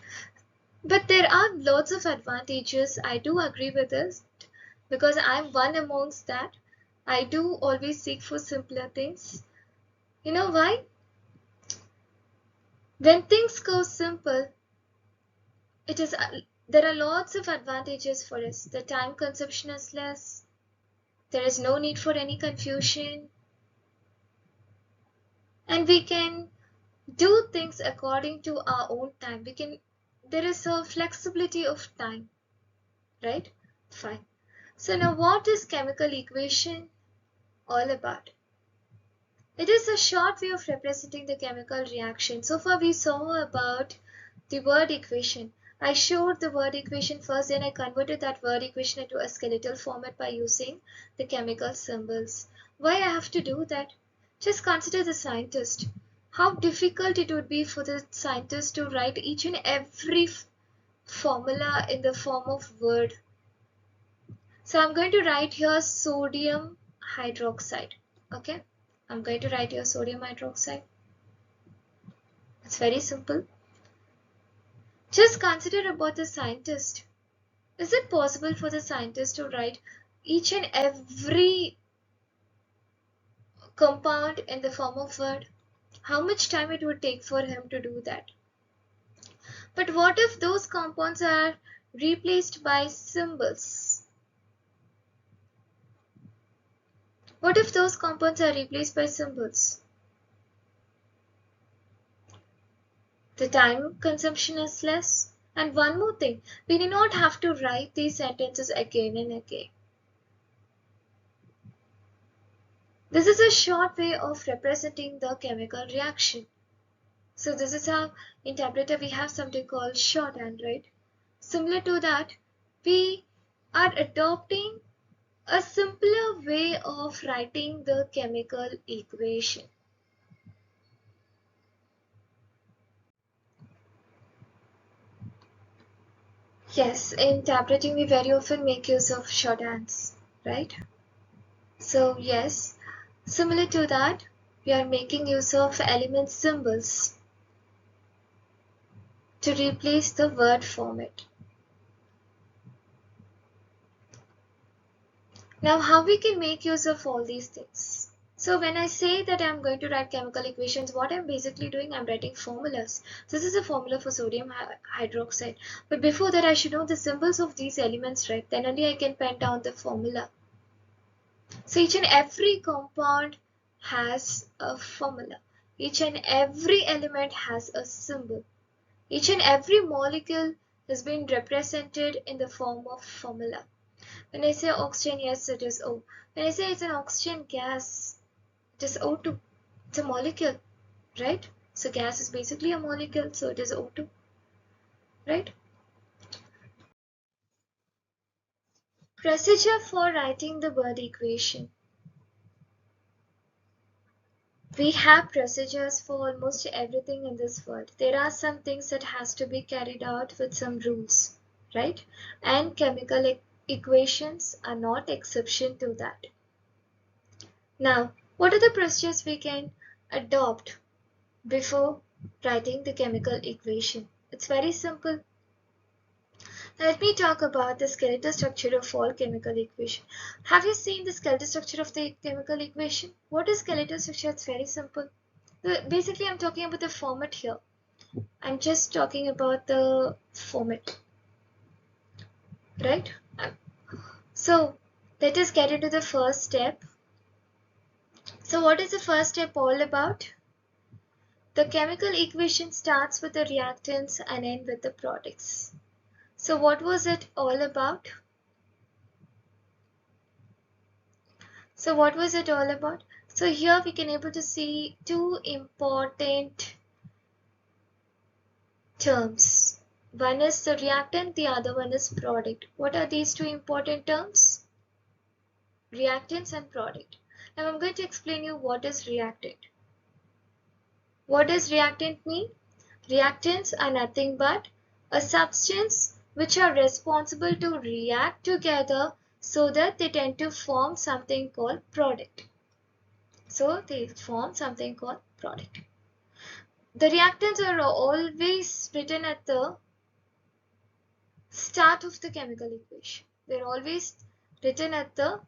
But there are lots of advantages. I do agree with this because I'm one amongst that. I do always seek for simpler things. You know why? When things go simple, it is there are lots of advantages for us. The time consumption is less. There is no need for any confusion. And we can do things according to our own time. There is a flexibility of time, right? Fine. So now what is chemical equation all about? It is a short way of representing the chemical reaction. So far we saw about the word equation. I showed the word equation first, then I converted that word equation into a skeletal format by using the chemical symbols. Why I have to do that? Just consider the scientist. How difficult it would be for the scientist to write each and every formula in the form of word. So I'm going to write here sodium hydroxide. Okay, I'm going to write here sodium hydroxide. It's very simple. Just consider about the scientist. Is it possible for the scientist to write each and every compound in the form of word? How much time it would take for him to do that? But what if those compounds are replaced by symbols? What if those compounds are replaced by symbols? The time consumption is less. And one more thing, we do not have to write these sentences again and again. This is a short way of representing the chemical reaction. So this is how in tabulator we have something called shorthand, right? Similar to that, we are adopting a simpler way of writing the chemical equation. Yes, in tabulating we very often make use of shorthands, right? So yes, similar to that, we are making use of element symbols to replace the word format. Now how we can make use of all these things? So when I say that I'm going to write chemical equations, what I'm basically doing, I'm writing formulas. This is a formula for sodium hydroxide. But before that, I should know the symbols of these elements, right? Then only I can pen down the formula. So each and every compound has a formula. Each and every element has a symbol. Each and every molecule has been represented in the form of formula. When I say oxygen, yes, it is O. When I say it's an oxygen gas, it is O2. It's a molecule, right? So gas is basically a molecule, so it is O2, right? Procedure for writing the word equation. We have procedures for almost everything in this world. There are some things that has to be carried out with some rules, right? And chemical equations are not exception to that. Now, what are the procedures we can adopt before writing the chemical equation? It's very simple. Let me talk about the skeletal structure of all chemical equation. Have you seen the skeletal structure of the chemical equation? What is skeletal structure? It's very simple. Basically, I'm talking about the format here. I'm just talking about the format, right? So let us get into the first step. So what is the first step all about? The chemical equation starts with the reactants and ends with the products. So what was it all about? So what was it all about? So here we can able to see two important terms. One is the reactant, the other one is product. What are these two important terms? Reactants and product. Now I'm going to explain you what is reactant. What does reactant mean? Reactants are nothing but a substance which are responsible to react together so that they tend to form something called product. So they form something called product. The reactants are always written at the start of the chemical equation. They're always written at the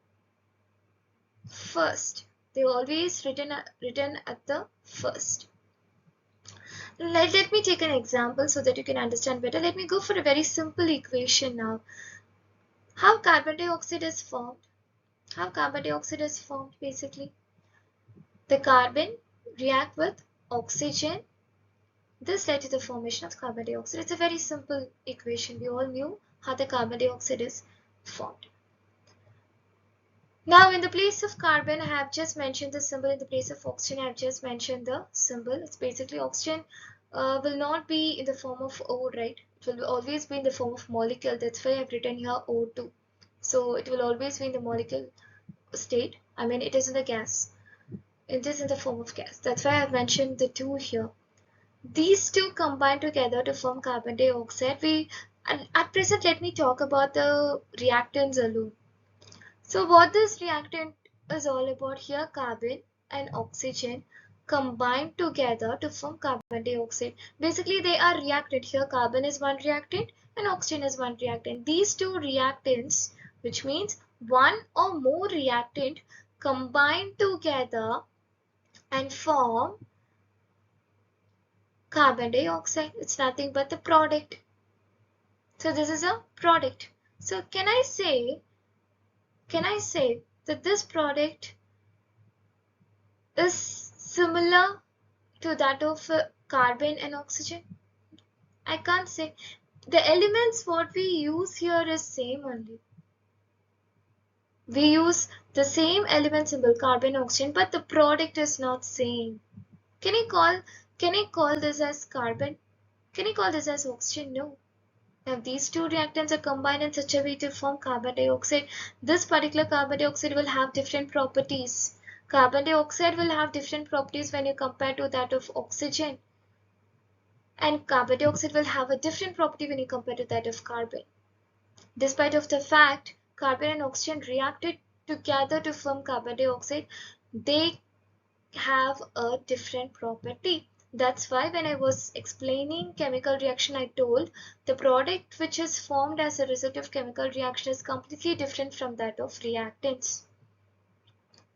first. They're always written at the first. Let me take an example so that you can understand better. Let me go for a very simple equation now. How carbon dioxide is formed? How carbon dioxide is formed basically? The carbon react with oxygen. This led to the formation of carbon dioxide. It's a very simple equation. We all knew how the carbon dioxide is formed. Now in the place of carbon, I have just mentioned the symbol. In the place of oxygen, I have just mentioned the symbol. It's basically oxygen will not be in the form of O, right? It will always be in the form of molecule. That's why I've written here O2. So it will always be in the molecule state. I mean, it is in the gas. It is in the form of gas. That's why I've mentioned the two here. These two combine together to form carbon dioxide. At present, let me talk about the reactants alone. So what this reactant is all about here, carbon and oxygen combine together to form carbon dioxide. Basically, they are reactant. Here, carbon is one reactant and oxygen is one reactant. These two reactants, which means one or more reactant, combine together and form carbon dioxide. It's nothing but the product. So this is a product. So can I say that this product is similar to that of carbon and oxygen? I can't say. The elements what we use here is same only. We use the same element symbol, carbon, oxygen, but the product is not same. Can I call this as carbon? Can I call this as oxygen? No. Now these two reactants are combined in such a way to form carbon dioxide. This particular carbon dioxide will have different properties. Carbon dioxide will have different properties when you compare to that of oxygen. And carbon dioxide will have a different property when you compare to that of carbon. Despite of the fact carbon and oxygen reacted together to form carbon dioxide, they have a different property. That's why when I was explaining chemical reaction, I told the product which is formed as a result of chemical reaction is completely different from that of reactants.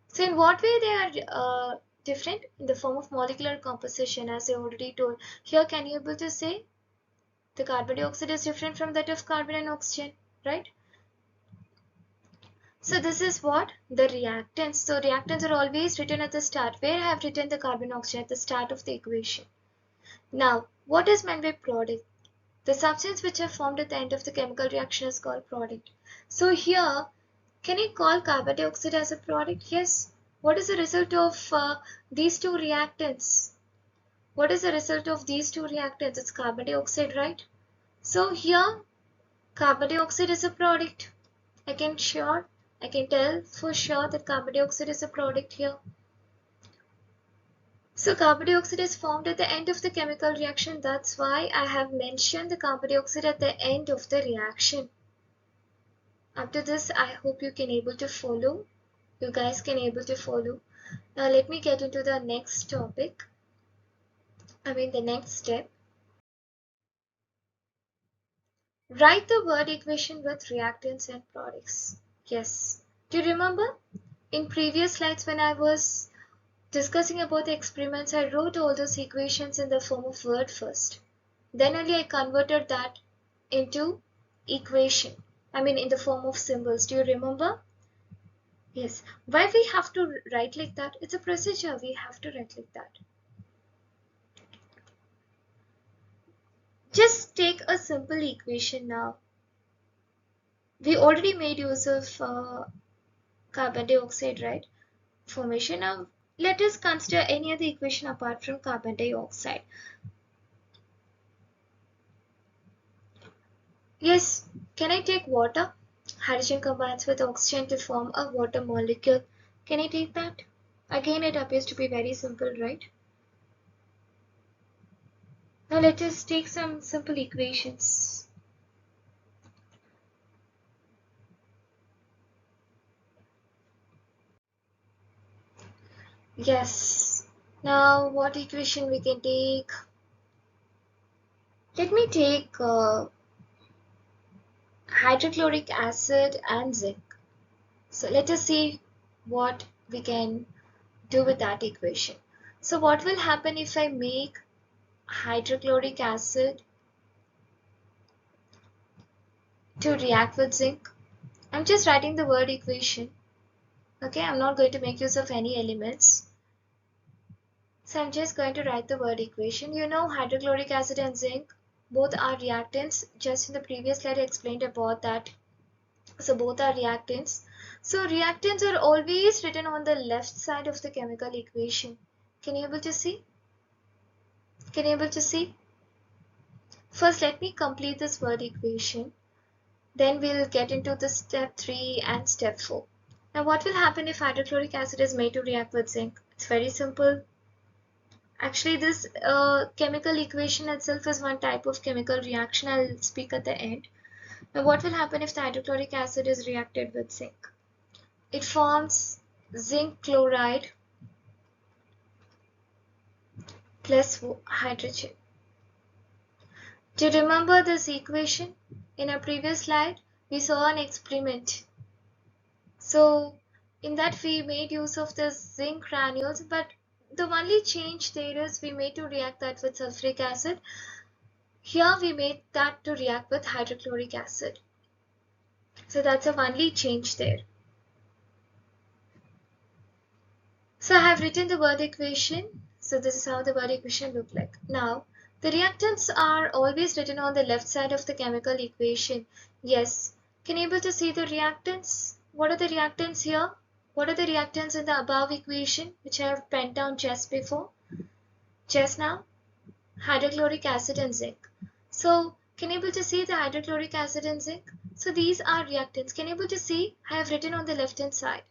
So in what way they are different? In the form of molecular composition, as I already told. Here, can you able to say the carbon dioxide is different from that of carbon and oxygen, right? So this is what the reactants. So reactants are always written at the start, where I have written the carbon oxygen at the start of the equation. Now, what is meant by product? The substance which are formed at the end of the chemical reaction is called product. So here, can you call carbon dioxide as a product? Yes. What is the result of these two reactants? What is the result of these two reactants? It's carbon dioxide, right? So here, carbon dioxide is a product. I can tell for sure that carbon dioxide is a product here. So carbon dioxide is formed at the end of the chemical reaction. That's why I have mentioned the carbon dioxide at the end of the reaction. After this, I hope you can able to follow. You guys can able to follow. Now let me get into the next topic. The next step. Write the word equation with reactants and products. Yes. Do you remember? In previous slides when I was discussing about the experiments, I wrote all those equations in the form of word first. Then only I converted that into equation. In the form of symbols. Do you remember? Yes. Why we have to write like that? It's a procedure. We have to write like that. Just take a simple equation now. We already made use of carbon dioxide, right? Formation. Now let us consider any other equation apart from carbon dioxide. Yes, can I take water? Hydrogen combines with oxygen to form a water molecule. Can I take that? Again, it appears to be very simple, right? Now let us take some simple equations. Yes. Now what equation we can take? Let me take hydrochloric acid and zinc. So let us see what we can do with that equation. So what will happen if I make hydrochloric acid to react with zinc? I'm just writing the word equation. Okay, I'm not going to make use of any elements. So I'm just going to write the word equation. You know hydrochloric acid and zinc, both are reactants. Just in the previous slide I explained about that. So both are reactants. So reactants are always written on the left side of the chemical equation. Can you able to see? Can you able to see? First let me complete this word equation. Then we'll get into the step 3 and step 4. Now what will happen if hydrochloric acid is made to react with zinc? It's very simple. Actually this chemical equation itself is one type of chemical reaction. I'll speak at the end. Now what will happen if the hydrochloric acid is reacted with zinc? It forms zinc chloride plus hydrogen. Do you remember this equation? In a previous slide, we saw an experiment. So in that we made use of the zinc granules, but the only change there is we made to react that with sulfuric acid. Here we made that to react with hydrochloric acid. So that's the only change there. So I have written the word equation. So this is how the word equation look like. Now the reactants are always written on the left side of the chemical equation. Yes. Can you able to see the reactants? What are the reactants here? What are the reactants in the above equation which I have penned down just before? Just now? Hydrochloric acid and zinc. So can you able to see the hydrochloric acid and zinc? So these are reactants. Can you able to see? I have written on the left hand side.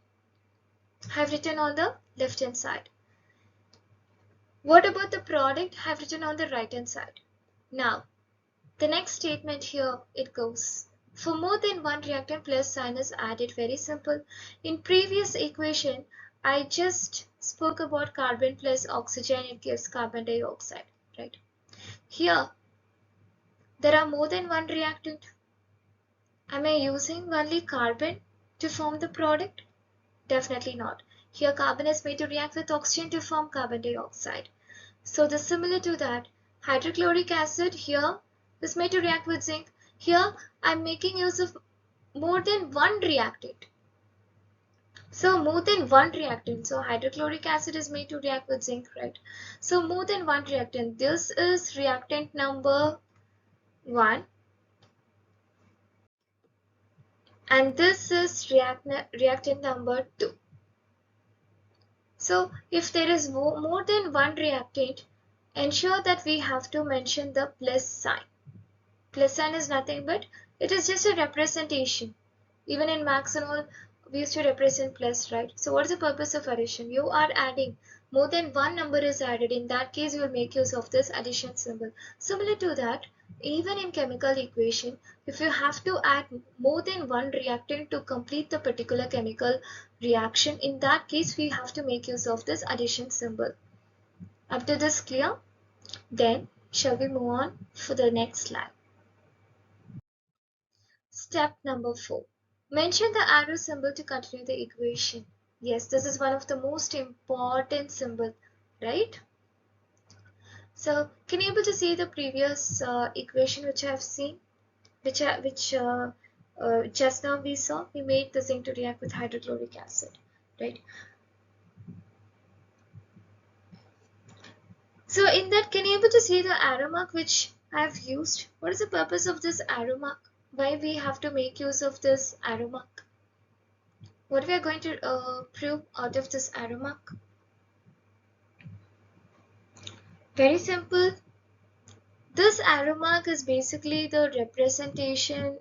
I have written on the left hand side. What about the product? I have written on the right hand side. Now, the next statement here, it goes. For more than one reactant plus sign is added. Very simple. In previous equation, I just spoke about carbon plus oxygen. It gives carbon dioxide, right? Here, there are more than one reactant. Am I using only carbon to form the product? Definitely not. Here, carbon is made to react with oxygen to form carbon dioxide. So this similar to that, hydrochloric acid here is made to react with zinc. Here I'm making use of more than one reactant. So more than one reactant. So hydrochloric acid is made to react with zinc, right? So more than one reactant. This is reactant number 1 and this is reactant number 2. So if there is more than one reactant, ensure that we have to mention the plus sign. Plus sign is nothing but it is just a representation. Even in max and all, we used to represent plus, right? So what is the purpose of addition? You are adding. more than one number is added, in that case you will make use of this addition symbol. Similar to that, even in chemical equation, if you have to add more than one reactant to complete the particular chemical reaction, in that case we have to make use of this addition symbol. Up to this clear? Then shall we move on for the next slide? Step number 4. Mention the arrow symbol to continue the equation. Yes, this is one of the most important symbol, right? So, can you able to see the previous equation which I have seen, which just now we saw? We made the zinc to react with hydrochloric acid, right? So, in that, can you able to see the arrow mark which I have used? What is the purpose of this arrow mark? Why we have to make use of this arrow mark? What we are going to prove out of this arrow mark? Very simple. This arrow mark is basically the representation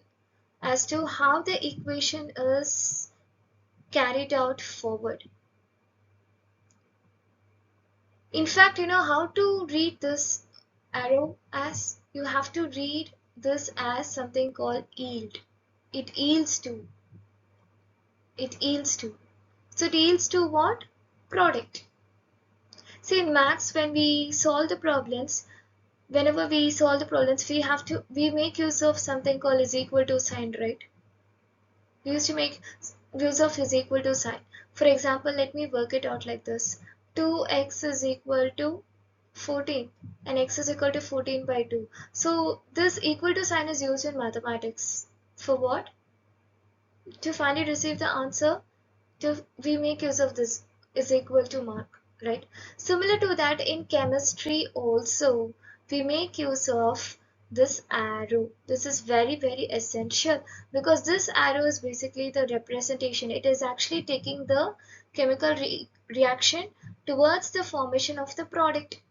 as to how the equation is carried out forward. In fact, you know how to read this arrow as? You have to read this as something called yield. It yields to. It yields to. So it yields to what? Product. See, in maths, when we solve the problems, whenever we solve the problems, we make use of something called is equal to sign, right? We used to make use of is equal to sign. For example, let me work it out like this. 2x is equal to 14 and x is equal to 14 by 2. So this equal to sign is used in mathematics. For what? To finally receive the answer, we make use of this is equal to mark, right? Similar to that, in chemistry also, we make use of this arrow. This is very, very essential because this arrow is basically the representation. It is actually taking the chemical reaction towards the formation of the product.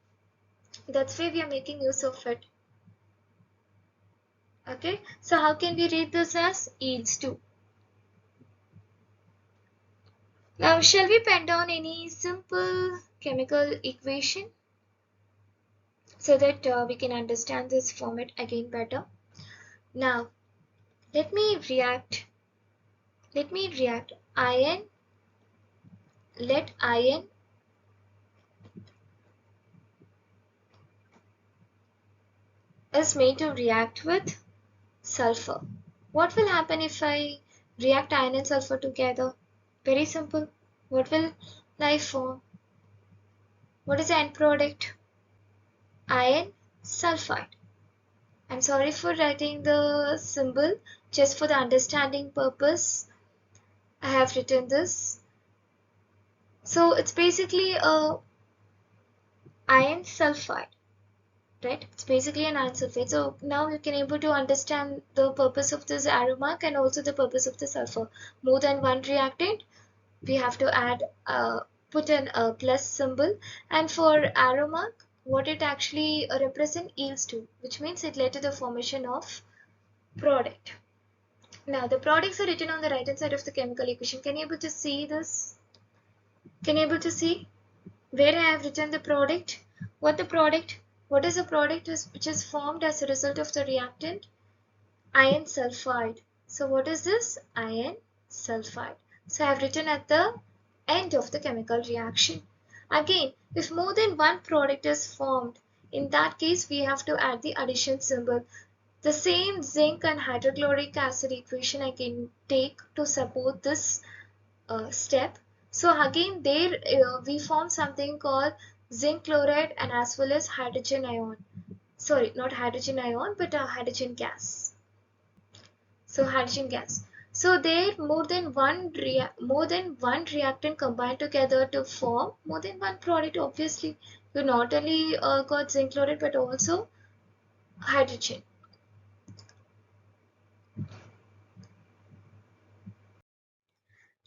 That's why we are making use of it. Okay, so how can we read this as yields to? Now, shall we pen down any simple chemical equation so that we can understand this format again better? Now, let me react iron, let iron is made to react with sulfur. What will happen if I react iron and sulfur together? Very simple. What will life form? What is the end product? Iron sulfide. I'm sorry for writing the symbol, just for the understanding purpose I have written this. So it's basically a iron sulfide, right? It's basically an iron sulfide. So now you can able to understand the purpose of this arrow mark and also the purpose of the sulfur. More than one reactant, we have to add put in a plus symbol, and for arrow mark, what it actually represent yields to, which means it led to the formation of product. Now the products are written on the right hand side of the chemical equation. Can you able to see this? Can you able to see where I have written the product? What is the product which is formed as a result of the reactant? Iron sulfide. So what is this? Iron sulfide. So I have written at the end of the chemical reaction. Again, if more than one product is formed, in that case we have to add the addition symbol. The same zinc and hydrochloric acid equation I can take to support this step. So again there we form something called zinc chloride and as well as hydrogen ion. Sorry, not hydrogen ion but hydrogen gas. So hydrogen gas. So there more than one reactant combined together to form more than one product. Obviously, you not only got zinc chloride but also hydrogen.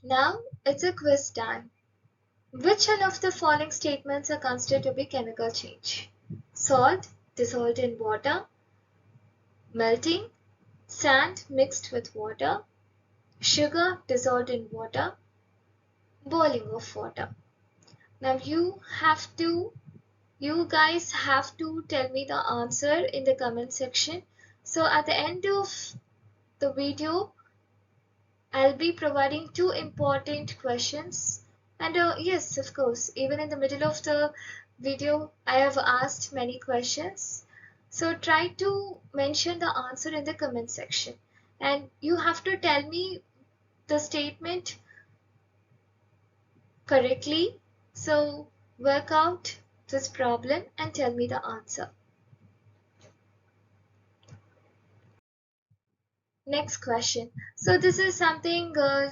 Now it's a quiz time. Which one of the following statements are considered to be chemical change? Salt dissolved in water, melting, sand mixed with water, sugar dissolved in water, boiling of water. Now you guys have to tell me the answer in the comment section. So at the end of the video, I'll be providing 2 important questions. And yes, of course, even in the middle of the video, I have asked many questions. So try to mention the answer in the comment section. And you have to tell me the statement correctly. So work out this problem and tell me the answer. Next question. So this is something uh,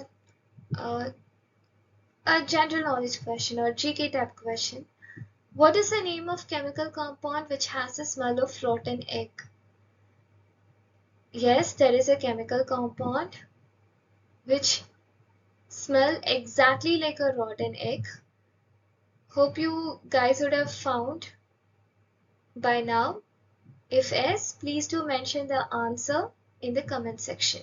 a general knowledge question or GK type question. What is the name of chemical compound which has the smell of rotten egg? Yes, there is a chemical compound which smell exactly like a rotten egg. Hope you guys would have found by now. If yes, please do mention the answer in the comment section.